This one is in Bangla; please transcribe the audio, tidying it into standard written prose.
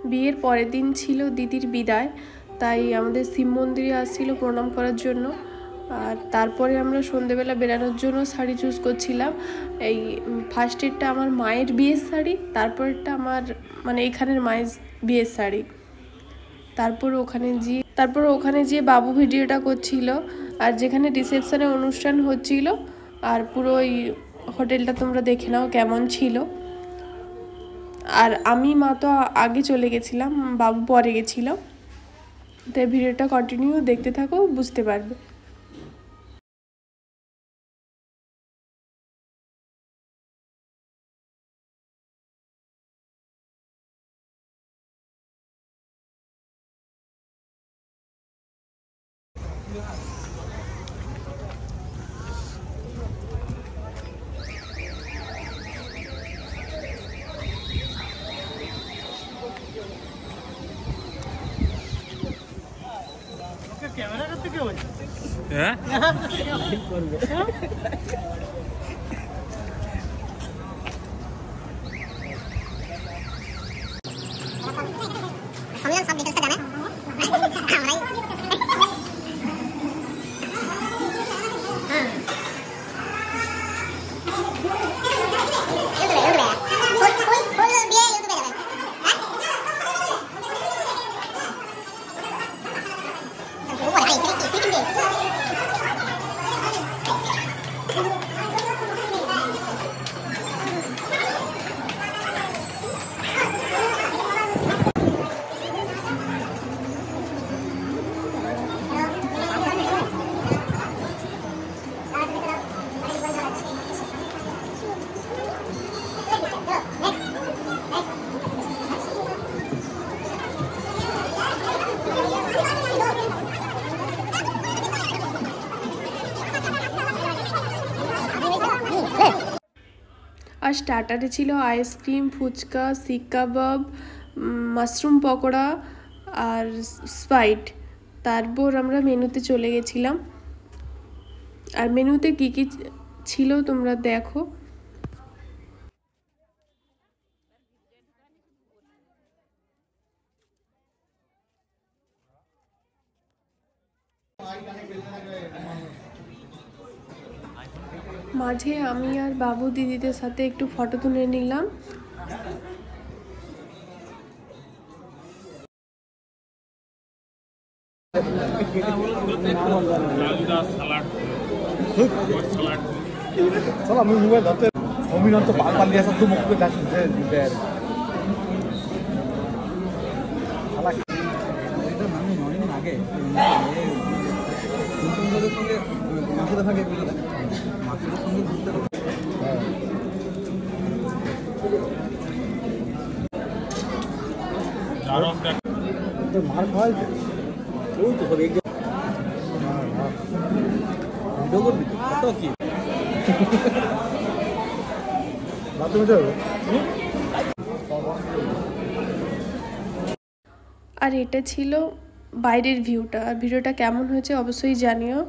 বিয়ের পরের দিন ছিল দিদির বিদায়, তাই আমাদের শিব মন্দিরে আসছিল প্রণাম করার জন্য। আর তারপরে আমরা সন্ধেবেলা বেরানোর জন্য শাড়ি চুজ করছিলাম। এই ফার্স্টেরটা আমার মায়ের বিয়ের শাড়ি, তারপরেরটা আমার মানে এখানের মায়ের বিয়ের শাড়ি। তারপর ওখানে গিয়ে বাবু ভিডিওটা করছিল, আর যেখানে রিসেপশনে অনুষ্ঠান হচ্ছিল। আর পুরো ওই হোটেলটা তোমরা দেখে নাও কেমন ছিল। আর আমি মা তো আগে চলে গেছিলাম, বাবু পরে গেছিল। তাই ভিডিওটা কন্টিনিউ দেখতে থাকো, বুঝতে পারবে। कैमरा करते क्यों भाई? हैं? हम सब डिटेल्स का जाना है আর স্টার্টারে ছিল আইসক্রিম, ফুচকা, শিক কাবাব, মাশরুম পকোড়া আর স্প্রাইট। তারপর আমরা মেনুতে চলে গেছিলাম। আর মেনুতে কী কী ছিল তোমরা দেখো। মাঝে আমি আর বাবু দিদিদের সাথে একটু ফটো তুলে নিলাম। मार खावा तो सब एक वीडियो कर दी कत की बाथरूम যাবে। আর এটা ছিল বাইরের ভিউটা। আর ভিডিওটা কেমন হয়েছে অবশ্যই জানিও।